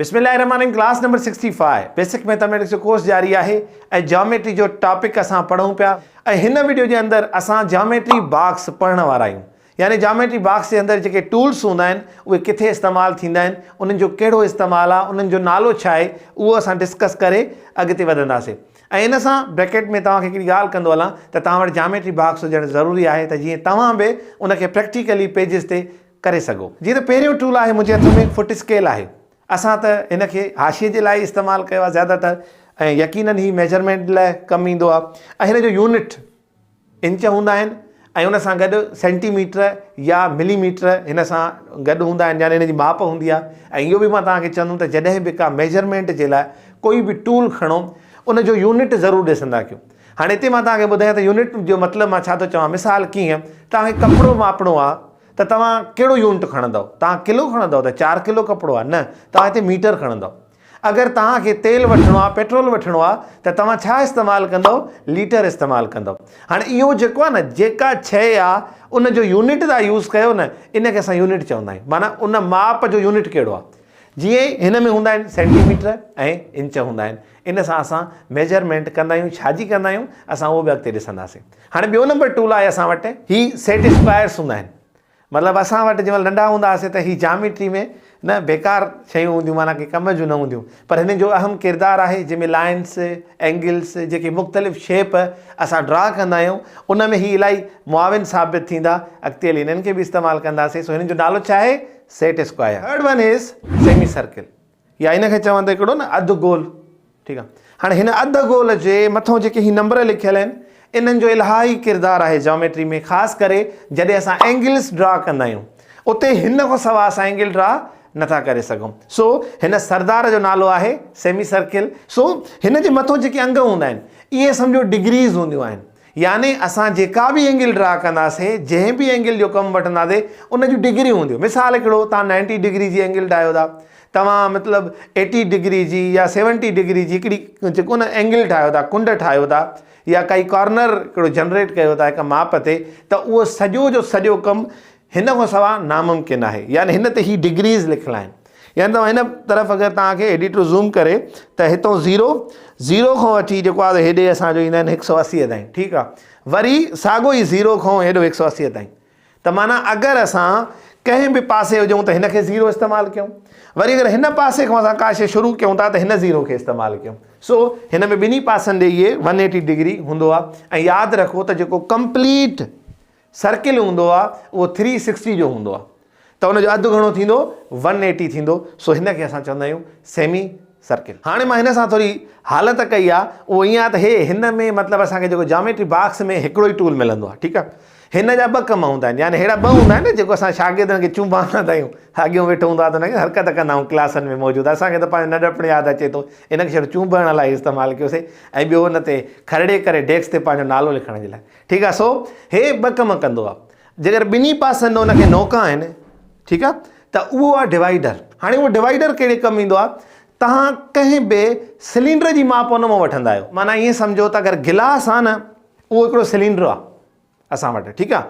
बिस्मिल्लाहिर्रहमानिर्रहीम। Class number 65 basic mathematics जो course जारी है ऐं ज्योमेट्री जो टॉपिक असां पढ़ूं पिया। हिन वीडियो के अंदर असां ज्योमेट्री बॉक्स पढ़ण वारा आहियूं। यानी ज्योमेट्री बॉक्स के अंदर जेके टूल्स होंदा आहिनि उहे किथे इस्तेमाल थींदा आहिनि, उन्हनि जो कहिड़ो इस्तेमाल आहे, उन्हनि जो नालो छा आहे, उहो असां डिस्कस करे अॻिते वधंदासीं। ऐं इन सां ब्रैकेट में तव्हांखे हिकिड़ी ॻाल्हि कंदो हलां त तव्हां वटि ज्योमेट्री बॉक्स हुजणु ज़रूरी आहे त जीअं तव्हां बि उनखे प्रैक्टिकली पेजिस ते करे सघो। जीअं त पहिरियों टूल आहे मुंहिंजे हथ में फुट स्केल आहे। असां त हिनखे हाशिए जे लाइ इस्तेमालु कयो आहे ज़्यादातर, ऐं यकीनन ही मेजरमेंट लाइ कमु ईंदो आहे। ऐं हिन जो यूनिट इंच हूंदा आहिनि ऐं उन सां गॾु सेंटीमीटर या मिलीमीटर हिन सां गॾु हूंदा आहिनि, यानी हिन जी माप हूंदी आहे। ऐं इहो बि मां तव्हांखे चवंदुमि त जॾहिं बि का मेजरमेंट जे लाइ कोई बि टूल खणो उन जो यूनिट ज़रूरु ॾिसंदा कयो। हाणे हिते मां तव्हांखे ॿुधायां त यूनिट जो मतिलबु मां छा थो चवां। मिसाल कीअं तव्हांखे कपिड़ो मापणो आहे त तव्हां कहिड़ो यूनिट खणंदव? तव्हां किलो खणंदव त 4 किलो कपिड़ो आहे? न, तव्हां हिते मीटर खणंदव। अगरि तव्हांखे तेल वठिणो आहे, पेट्रोल वठिणो आहे त तव्हां छा इस्तेमालु कंदव? लीटर इस्तेमालु कंदव। हाणे इहो जेको आहे न, जेका शइ आहे उन जो यूनिट तव्हां यूज़ कयो न, इनखे असां यूनिट चवंदा आहियूं। माना उन माप जो यूनिट कहिड़ो आहे। जीअं हिन में हूंदा आहिनि सेंटीमीटर ऐं इंच हूंदा आहिनि। इन सां असां मेजरमेंट कंदा आहियूं। छाजी कंदा आहियूं असां उहो बि अॻिते ॾिसंदासीं। हाणे ॿियो नंबर टूल आहे असां वटि, ही सेट स्क्वायर्स हूंदा आहिनि। मतिलबु असां वटि जंहिंमहिल नंढा हूंदा हुआसीं त ही ज्योमेट्री में न बेकार शयूं हूंदियूं, माना कि कम जूं न हूंदियूं, पर हिन जो अहम किरदारु आहे। जंहिंमें लाइन्स, एंगल्स, जेके मुख़्तलिफ़ शेप असां ड्रा कंदा आहियूं, उन में ही इलाही मुआविन साबित थींदा। अॻिते हली हिननि खे बि इस्तेमालु कंदासीं। सो हिन जो नालो छा आहे? Set square. Third one is semi circle, या हिनखे चवंदा हिकिड़ो न अधु गोल। ठीकु आहे। हाणे हिन अधु गोल जे मथां जेके ही नंबर लिखियल आहिनि, इन्हनि जो इलाही किरदारु आहे ज्योमेट्री में। ख़ासि करे जॾहिं असां एंगल्स ड्रा कंदा आहियूं, उते हिन खां सवाइ असां एंगल ड्रा नथा करे सघूं। सो हिन सरदार जो नालो आहे सेमी सर्किल। सो हिन जे मथां जेके अंग हूंदा आहिनि, इहे सम्झो डिग्रीज़ हूंदियूं आहिनि। यानी असां जेका बि एंगल ड्रा कंदासीं, जंहिं बि एंगल जो कमु वठंदासीं, उन जूं डिग्रियूं हूंदियूं। मिसाल हिकिड़ो, तव्हां 90 डिग्री जी एंगल ठाहियो था, तव्हां मतिलबु 80 डिग्री जी या 70 डिग्री जी हिकिड़ी जेको न एंगल ठाहियो था, कुंड ठाहियो था, या काई कॉर्नर हिकिड़ो जनरेट कयो था हिकु माप ते, त उहो सॼो जो सॼो कमु हिन खां सवाइ नामुमकिन आहे। यानी हिन ते ही डिग्रीज़ लिखियलु आहिनि। यानी तव्हां हिन तरफ़ अगरि तव्हांखे एडिटर ज़ूम करे त हितां ज़ीरो खां वठी जेको आहे हेॾे असांजो ईंदा आहिनि 180 ताईं। ठीकु आहे। वरी साॻियो ई 0 खां हेॾो 180 ताईं। त माना अगरि असां कंहिं बि पासे हुजूं त हिनखे 0 इस्तेमालु कयूं। वरी अगरि हिन पासे खां असां का शइ शुरू कयूं था त हिन 0 खे इस्तेमालु कयूं। सो हिन में ॿिन्ही पासनि ॾे इहे 180 डिग्री हूंदो आहे। ऐं यादि रखो त जेको कंप्लीट सर्किल हूंदो आहे उहो 360 जो हूंदो आहे। त उनजो अधु घणो थींदो? 180 थींदो। सो हिनखे असां चवंदा आहियूं सेमी सर्किल। हाणे मां हिन सां थोरी हालत कई आहे, उहो ईअं आहे त हिन में मतिलबु असांखे जेको ज्योमेट्री बॉक्स में हिकिड़ो ई टूल मिलंदो आहे। ठीकु आहे। हिन जा 2 कम हूंदा आहिनि। यानी अहिड़ा 2 हूंदा आहिनि जेको असां शागिर्दनि खे चुंबंदा आहियूं। अॻियों वेठो हूंदो आहे त हुनखे हरकत कंदा आहियूं क्लासनि में मौजूदु। असांखे त पंहिंजो नंढपण यादि अचे थो, हिनखे छॾो चुंबण लाइ इस्तेमालु कयोसीं, ऐं ॿियो हुन ते खरड़े करे डेस्क ते पंहिंजो नालो लिखण जे लाइ। ठीकु आहे। सो हे 2 कम कंदो आहे। जेकर ॿिन्ही पासनि हुनखे नौका आहिनि, ठीकु आहे, त उहो आहे डिवाइडर। हाणे उहो डिवाइडर कहिड़े कमु ईंदो आहे? तव्हां कंहिं बि सिलेंडर जी माप उन मां वठंदा आहियो। माना ईअं सम्झो त अगरि गिलास आहे न, उहो हिकिड़ो सिलेंडर आहे असां वटि। ठीकु आहे।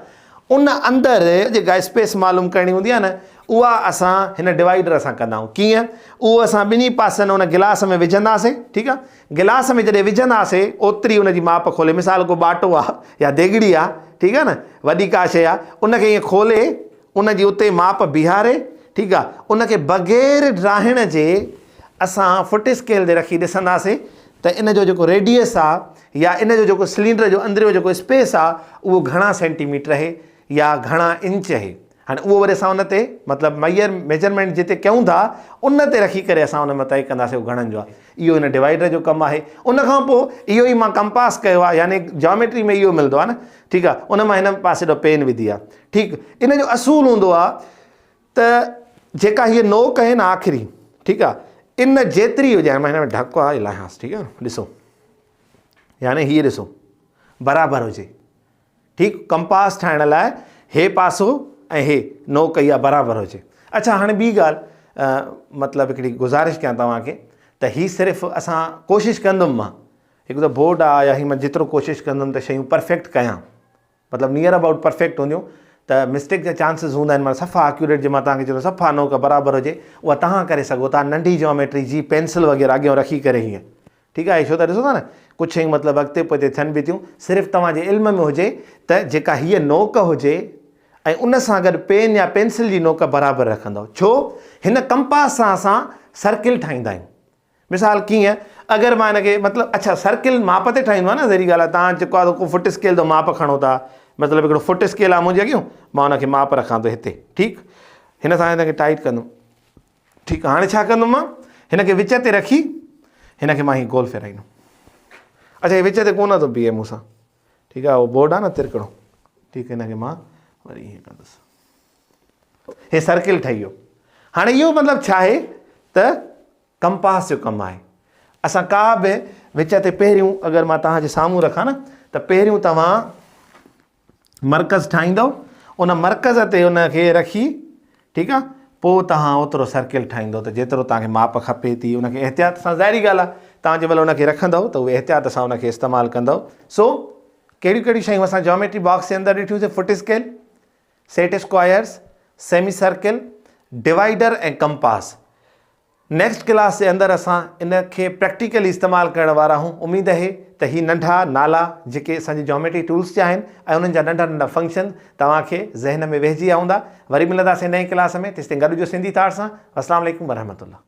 उन अंदरि जेका स्पेस मालूम करणी हूंदी आहे न, उहा असां हिन डिवाइडर सां कंदा आहियूं। कीअं? उहो असां ॿिन्ही पासनि हुन गिलास में विझंदासीं। ठीकु आहे। गिलास में जॾहिं विझंदासीं ओतिरी हुनजी माप खोले। मिसाल को बाटो आहे या देगड़ी आहे, ठीकु आहे न, वॾी का शइ आहे, उनखे ईअं खोले उनजी उते माप बीहारे, ठीकु आहे, उनखे बग़ैर ड्राहिण जे असां फुट स्केल ते रखी ॾिसंदासीं त इन जो जेको रेडियस आहे या इन जो जेको सिलेंडर जो अंदरि जो जेको स्पेस आहे, उहो घणा सेंटीमीटर आहे या घणा इंच आहे। हाणे उहो वरी असां उन ते मतिलबु मेजरमेंट जिते कयूं था उन ते रखी करे असां उन में तय कंदासीं उहो घणनि जो आहे। इहो हिन डिवाइडर जो कमु आहे। उनखां पोइ इहो ई मां कंपास कयो आहे, यानी ज्योमेट्री में इहो मिलंदो आहे न। ठीकु आहे। उन मां हिन पासे ॾो पेन विधी आहे। ठीकु। इन जो असूल हूंदो आहे त जेका हीअ नोक आहे न आख़िरी, ठीकु आहे, इन जेतिरी हुजे। मां हिन में ढक आहे इलाही। ठीकु आहे। ॾिसो, यानी हीअ ॾिसो बराबरि हुजे। ठीकु। कंपास ठाहिण लाइ हे पासो ऐं हे नोक इहा बराबरि हुजे। अच्छा, हाणे ॿी ॻाल्हि, मतिलबु हिकिड़ी गुज़ारिश कयां तव्हांखे त हीअ सिर्फ़ु असां कोशिशि कंदुमि, मां हिकु त बोर्ड आहे या हीअ मां जेतिरो कोशिशि कंदुमि त शयूं परफेक्ट कयां, मतिलबु नियर अबाउट परफेक्ट हूंदियूं, त मिस्टेक जा चांसिस हूंदा आहिनि, माना सफ़ा एक्यूरेट जे मां तव्हांखे चयो सफ़ा नोक बराबरि हुजे, उहा तव्हां करे सघो था नंढी जॉमेट्री जी पेंसिल वग़ैरह अॻियां रखी करे हीअं। ठीकु आहे, छो त ॾिसो था न कुझु शयूं मतिलबु अॻिते पोइ थियनि बि थियूं, सिर्फ़ु तव्हांजे इल्म में हुजे त जेका हीअ नोक हुजे ऐं उन सां गॾु पेन या पेंसिल जी नोक बराबरि रखंदव। छो, हिन कंपास सां असां सर्किल ठाहींदा आहियूं। मिसाल कीअं, अगरि मां हिनखे मतिलबु अच्छा सर्किल माप ते ठाहींदो आहे न, ज़रूरी ॻाल्हि आहे। तव्हां जेको आहे को फुट स्केल जो माप खणो था, मतिलबु हिकिड़ो फुट स्केल आहे मुंहिंजे अॻियां, मां हुनखे माप रखां थो हिते। ठीकु, हिन सां हिनखे टाइट कंदुमि। ठीकु आहे, हाणे छा कंदुमि मां, हिनखे विच ते रखी हिनखे मां हीअं गोल फेराईंदुमि। अच्छा, हीअ विच ते कोन थो बीहे मूंसां, ठीकु आहे, उहो बोर्ड आहे न तिरकड़ो। ठीकु, हिनखे मां वरी हीअं कंदुसि, हे सर्किल ठही वियो। हाणे इहो मतिलबु छा आहे त कंपास जो कमु आहे। असां का बि विच ते पहिरियों अगरि मां तव्हांजे साम्हूं रखां न, त पहिरियों तव्हां मर्कज़ ठाहींदव, उन मर्कज़ ते उनखे रखी, ठीकु आहे, पोइ तव्हां ओतिरो सर्किल ठाहींदव त जेतिरो तव्हांखे माप खपे थी। उनखे एहतियात सां, ज़ाहिरी ॻाल्हि आहे, तव्हां जंहिं महिल उनखे रखंदव त उहे एहतियात सां उनखे इस्तेमालु कंदव। सो कहिड़ियूं कहिड़ियूं शयूं असां जॉमेट्री बॉक्स जे अंदरि ॾिठियूंसीं? Foot scale, set squares, semicircle, divider ऐं कंपास। नेक्स्ट क्लास जे अंदरि असां इनखे प्रैक्टिकली इस्तेमालु करण वारा हूं। उमेदु आहे त ही नंढा नाला जेके असांजी जॉमेट्री टूल्स जा आहिनि ऐं उन्हनि जा नंढा नंढा फंक्शन तव्हांखे ज़हन में वेहिजी विया हूंदा। वरी मिलंदासीं नई क्लास में, तेसिताईं गॾिजो सिंधी थाट सां। अस्सलाम वालेकुम वरहमतुल्लाह।